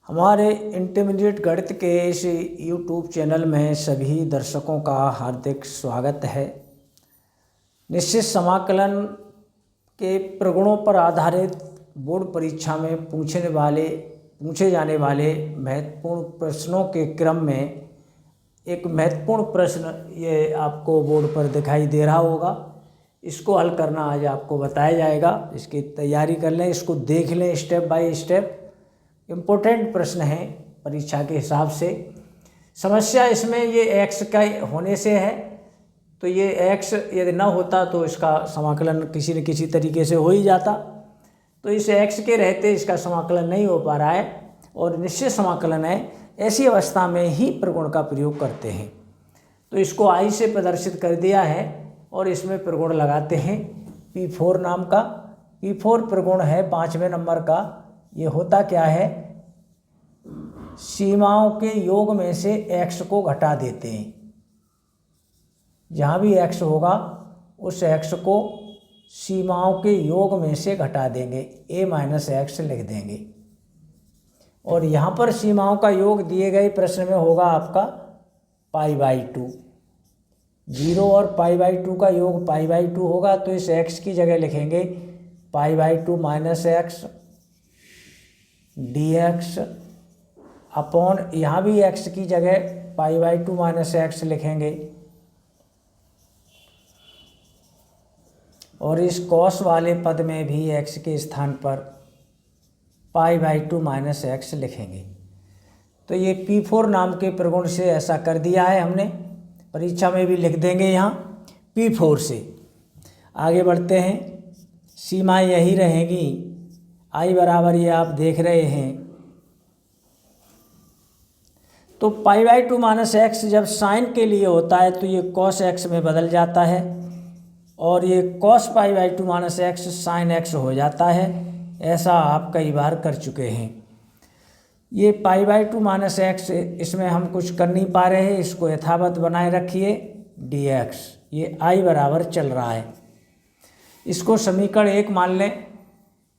हमारे इंटरमीडिएट गणित के इस यूट्यूब चैनल में सभी दर्शकों का हार्दिक स्वागत है। निश्चित समाकलन के प्रगुणों पर आधारित बोर्ड परीक्षा में पूछे जाने वाले महत्वपूर्ण प्रश्नों के क्रम में एक महत्वपूर्ण प्रश्न ये आपको बोर्ड पर दिखाई दे रहा होगा। इसको हल करना आज आपको बताया जाएगा। इसकी तैयारी कर लें, इसको देख लें स्टेप बाय स्टेप। इम्पोर्टेंट प्रश्न है परीक्षा के हिसाब से। समस्या इसमें ये x का होने से है, तो ये x यदि ना होता तो इसका समाकलन किसी न किसी तरीके से हो ही जाता। तो इस x के रहते इसका समाकलन नहीं हो पा रहा है और निश्चित समाकलन है। ऐसी अवस्था में ही प्रगुण का प्रयोग करते हैं। तो इसको I से प्रदर्शित कर दिया है और इसमें प्रगुण लगाते हैं P4 नाम का। P4 प्रगुण है 5वें नंबर का। ये होता क्या है, सीमाओं के योग में से x को घटा देते हैं। जहाँ भी x होगा उस x को सीमाओं के योग में से घटा देंगे, a माइनस x लिख देंगे। और यहाँ पर सीमाओं का योग दिए गए प्रश्न में होगा आपका π/2। 0 और π/2 का योग π/2 होगा, तो इस x की जगह लिखेंगे π/2 माइनस x dx अपॉन, यहाँ भी x की जगह π/2 माइनस x लिखेंगे और इस कॉस वाले पद में भी x के स्थान पर π/2 माइनस x लिखेंगे। तो ये P4 नाम के प्रगुण से ऐसा कर दिया है हमने। परीक्षा में भी लिख देंगे यहाँ P4 से। आगे बढ़ते हैं। सीमा यही रहेगी I बराबर ये आप देख रहे हैं। तो π/2 माइनस x जब साइन के लिए होता है तो ये cos x में बदल जाता है और ये cos π/2 minus x sine x हो जाता है। ऐसा आप कई बार कर चुके हैं। ये π/2 माइनस x इसमें हम कुछ कर नहीं पा रहे हैं, इसको यथावत बनाए रखिए dx। ये I बराबर चल रहा है। इसको समीकरण 1 मान लें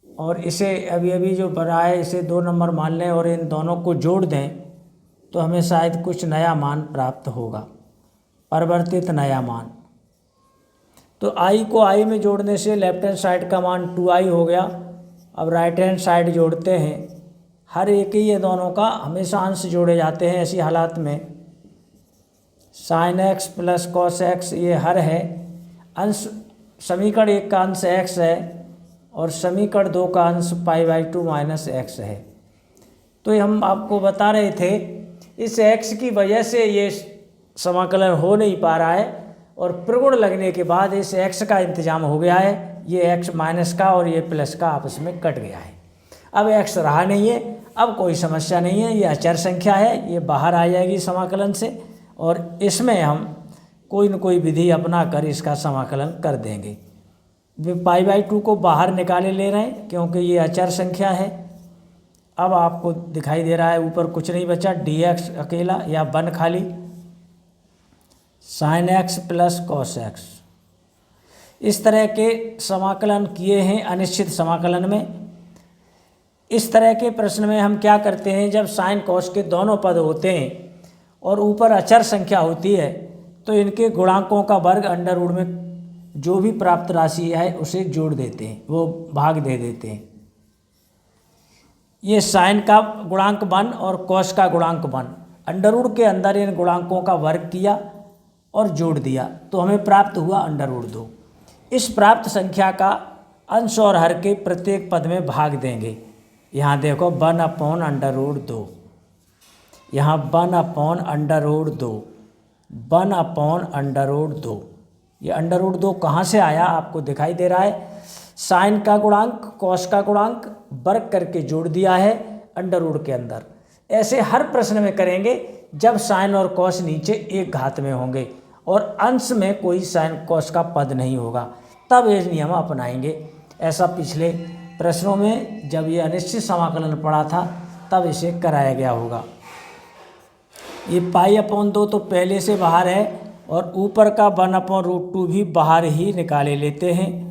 और इसे अभी जो बना है इसे 2 नंबर मान लें और इन दोनों को जोड़ दें तो हमें शायद कुछ नया मान प्राप्त होगा, परिवर्तित नया मान। तो I को I में जोड़ने से लेफ्ट हैंड साइड का मान 2I हो गया। अब राइट हैंड साइड जोड़ते हैं। हर एक ही ये दोनों का हमेशा अंश जोड़े जाते हैं ऐसी हालात में। Sine x plus cos x ये हर है। अंश समीकरण 1 का अंश x है और समीकरण 2 का अंश π/2 माइनस x है। तो ये हम आपको बता रहे थे इस x की वजह से ये समाकलन हो नहीं पा रहा है और प्रगुण लगने के बाद इस x का इंतजाम हो गया है। ये x माइनस का और ये प्लस का आपस में कट गया है। अब x रहा नहीं है, अब कोई समस्या नहीं है। ये अचर संख्या है, ये बाहर आ जाएगी समाकलन से और इसमें हम कोई न कोई विधि अपना कर इसका समाकलन कर देंगे। π/2 को बाहर निकाले ले रहे हैं क्योंकि ये अचर संख्या है। अब आपको दिखाई दे रहा है ऊपर कुछ नहीं बचा, dx अकेला या 1 खाली, sine x plus cos x। इस तरह के समाकलन किए हैं अनिश्चित समाकलन में। इस तरह के प्रश्न में हम क्या करते हैं, जब साइन कॉस के दोनों पद होते हैं और ऊपर अचर संख्या होती है तो इनके गुणांकों का वर्ग अंडर रूट में जो भी प्राप्त राशि है उसे जोड़ देते हैं, वो भाग दे देते हैं। ये साइन का गुणांक 1 और कॉस का गुणांक 1, अंडर रूट के अंदर इन गुणांकों का वर्ग किया और जोड़ दिया तो हमें प्राप्त हुआ अंडर रूट 2। इस प्राप्त संख्या का अंश और हर के प्रत्येक पद में भाग देंगे। यहाँ देखो 1/√2, यहाँ 1/√2, 1/√2। ये अंडर रूट 2 कहाँ से आया आपको दिखाई दे रहा है। साइन का गुणांक कॉस का गुणांक वर्ग करके जोड़ दिया है अंडर रूट के अंदर। ऐसे हर प्रश्न में करेंगे जब साइन और कॉस नीचे एक घात में होंगे और अंश में कोई साइन कॉस का पद नहीं होगा, तब ये नियम अपनाएंगे। ऐसा पिछले प्रश्नों में जब ये अनिश्चित समाकलन पड़ा था तब इसे कराया गया होगा। ये π/2 तो पहले से बाहर है और ऊपर का 1/√2 भी बाहर ही निकाले लेते हैं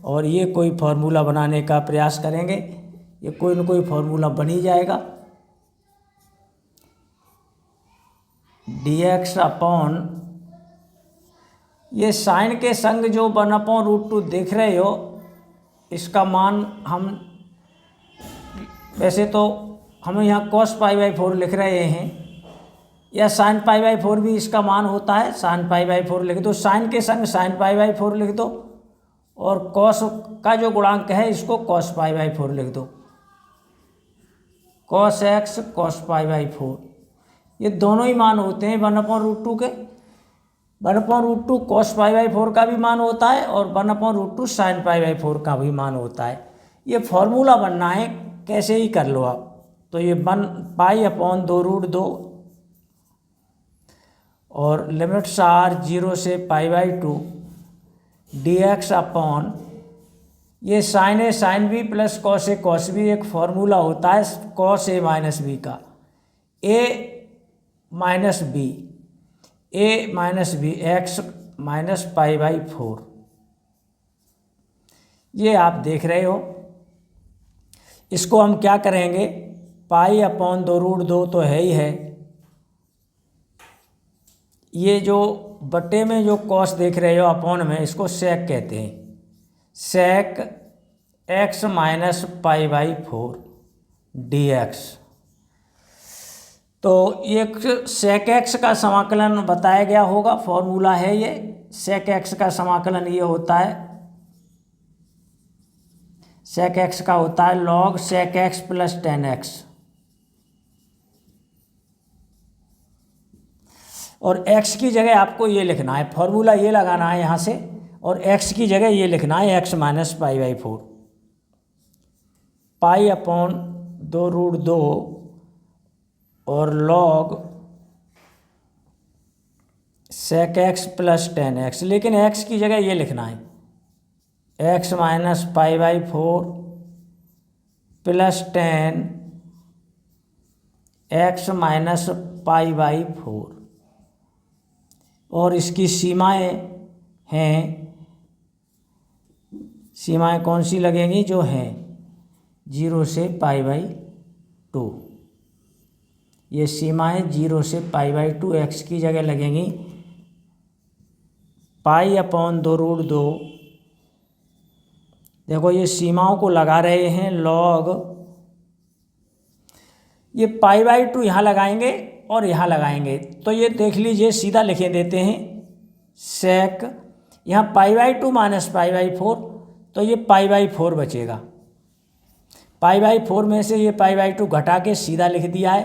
और ये कोई फार्मूला बनाने का प्रयास करेंगे। ये कोई न कोई फार्मूला बन ही जाएगा। dx अपॉन ये साइन के संग जो 1/√2 देख रहे हो, इसका मान हम वैसे तो हम यहाँ cos π/4 लिख रहे हैं, या sin π/4 भी इसका मान होता है, sin π/4 लिख दो, साइन के संग sin π/4 लिख दो, और cos का जो गुणांक है इसको cos π/4 लिख दो, cos x cos π/4। ये दोनों ही मान होते हैं 1/√2 के। 1/√2 cos π/4 का भी मान होता है और 1/√2 sin π/4 का भी मान होता है। ये फॉर्मूला बनना है, कैसे ही कर लो आप। तो ये π/2√2 और लिमिट्स आर 0 से π/2 dx अपॉन ये sign A sine B plus cos A cos B, एक फॉर्मूला होता है कॉस ए माइनस बी का, ए माइनस बी एक्स माइनस π/4। ये आप देख रहे हो। इसको हम क्या करेंगे, π/2√2 तो है ही है, ये जो बटे में जो कॉस देख रहे हो अपॉन में, इसको सेक कहते हैं, सेक x माइनस π/4 dx। तो एक सेक x का समाकलन बताया गया होगा, फॉर्मूला है ये, सेक x का समाकलन ये होता है, सेक x का होता है log सेक x प्लस tan x, और x की जगह आपको ये लिखना है, फॉर्मूला ये लगाना है यहाँ से, और x की जगह ये लिखना है x माइनस π/4, π/2√2 और log सेक x प्लस tan x, लेकिन x की जगह ये लिखना है x minus π/4 plus tan x minus π/4, और इसकी सीमाएं हैं, सीमाएं कौन सी लगेंगी, जो हैं 0 से π/2, ये सीमाएं 0 से π/2 x की जगह लगेंगी, π/2√2। देखो ये सीमाओं को लगा रहे हैं, log ये π/2 यहाँ लगाएंगे और यहाँ लगाएंगे, तो ये देख लीजिए, सीधा लिखे देते हैं सेक, यहाँ π/2 माइनस π/4, तो ये π/4 बचेगा, π/4 में से ये π/2 घटा के सीधा लिख दिया है,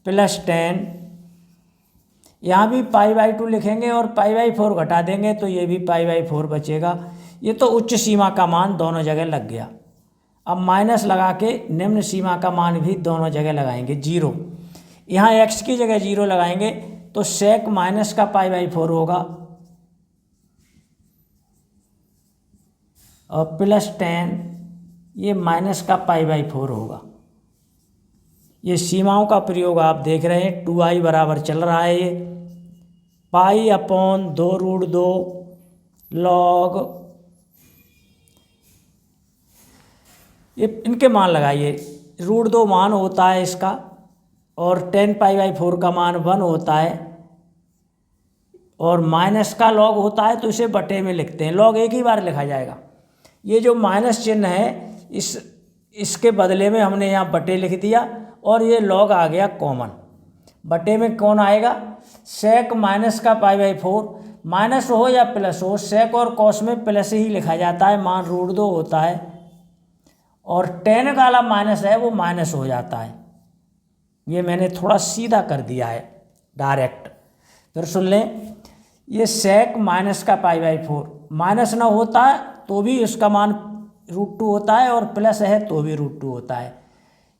प्लस tan, यहाँ भी π/2 लिखेंगे और π/4 घटा देंगे तो ये भी π/4 बचेगा। ये तो उच्च सीमा का मान दोनों जगह लग गया। अब माइनस लगा के निम्न सीमा का मान भी दोनों जगह लगाएंगे 0, यहाँ x की जगह 0 लगाएंगे तो सेक माइनस का π/4 होगा और प्लस tan ये माइनस का π/4 होगा। ये सीमाओं का प्रयोग आप देख रहे हैं, 2i बराबर चल रहा है, ये π/2√2 log, ये इनके मान लगाइए, √2 मान होता है इसका, और tan π/4 का मान 1 होता है, और माइनस का लॉग होता है तो इसे बटे में लिखते हैं, लॉग एक ही बार लिखा जाएगा। ये जो माइनस चिन्ह है इसके बदले में हमने यहाँ बटे लिख दिया, और ये लॉग आ गया कॉमन, बटे में कौन आएगा, सेक माइनस का π/4, माइनस हो या प्लस हो, सेक और कॉस में प्लस ही लिखा जाता है, मान √2 होता है, और tan का वाला माइनस है वो माइनस हो जाता है। ये मैंने थोड़ा सीधा कर दिया है डायरेक्ट, फिर सुन लें, ये सेक माइनस का π/4, माइनस ना होता है तो भी इसका मान √2 होता है, और प्लस है तो भी √2 होता है।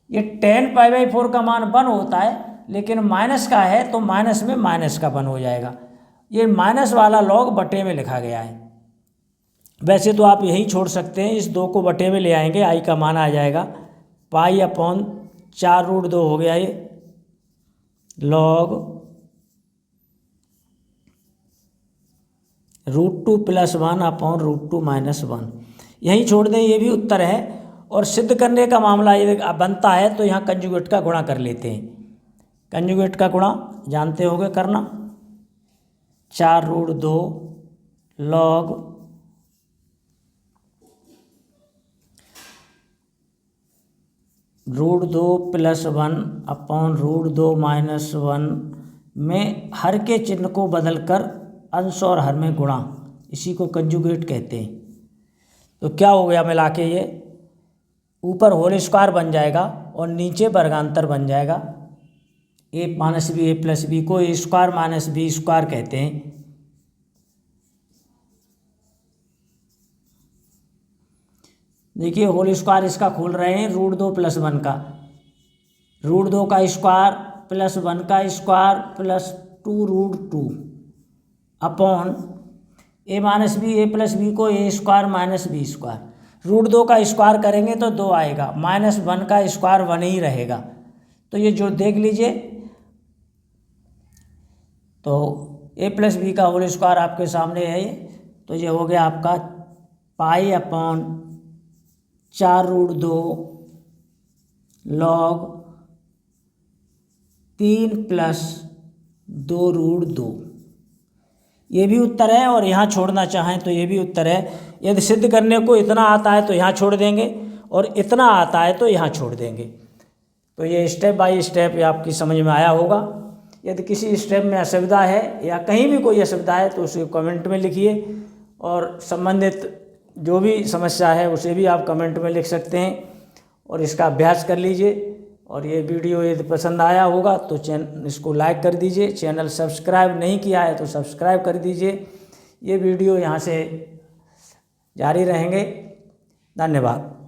ये tan π/4 का मान 1 होता है, लेकिन माइनस का है तो माइनस में माइनस का 1 हो जाएगा। ये माइनस वाला लॉग बटे में लिखा गया है। वैसे तो आप यही छोड़ सकते हैं, इस 2 को बटे में ले आएंगे, i का मान आ जाएगा π/4√2 हो गया, ये log √2 + 1 अपॉन √2 - 1, यहीं छोड़ दें, ये भी उत्तर है। और सिद्ध करने का मामला ये बनता है तो यहाँ कंजुगेट का गुणा कर लेते हैं, कंजुगेट का गुणा जानते होगे करना। 4√2 log √2 + 1 अपॉन √2 - 1 में हर के चिन्ह को बदलकर अंश और हर में गुणा, इसी को कंजुगेट कहते हैं। तो क्या हो गया मिला के, ये ऊपर होल स्क्वायर बन जाएगा और नीचे वर्गांतर बन जाएगा। a - b a + b को a² - b² कहते हैं। देखिए होल स्क्वायर इसका खोल रहे हैं √2 + 1 का, √2 का स्क्वायर प्लस 1 का square plus 2√2 upon a - b a + b को a² - b²। √2 का स्क्वायर करेंगे तो 2 आएगा, -1 का स्क्वायर 1 ही रहेगा। तो ये जो देख लीजिए, तो a + b का होल स्क्वायर आपके सामने है ये। तो ये हो गया आपका पाई अपॉन 4√2 log 3 + 2√2। ये भी उत्तर है, और यहाँ छोड़ना चाहें तो ये भी उत्तर है। यदि सिद्ध करने को इतना आता है तो यहाँ छोड़ देंगे, और इतना आता है तो यहाँ छोड़ देंगे। तो ये स्टेप बाय स्टेप ये आपकी समझ में आया होगा। यदि किसी स्टेप में असुविधा है या कहीं भी कोई असुविधा है तो उसे कमेंट में लिखिए, और संबंधित जो भी समस्या है उसे भी आप कमेंट में लिख सकते हैं, और इसका अभ्यास कर लीजिए। और ये वीडियो यदि पसंद आया होगा तो इसको लाइक कर दीजिए। चैनल सब्सक्राइब नहीं किया है तो सब्सक्राइब कर दीजिए। ये वीडियो यहाँ से जारी रहेंगे। धन्यवाद।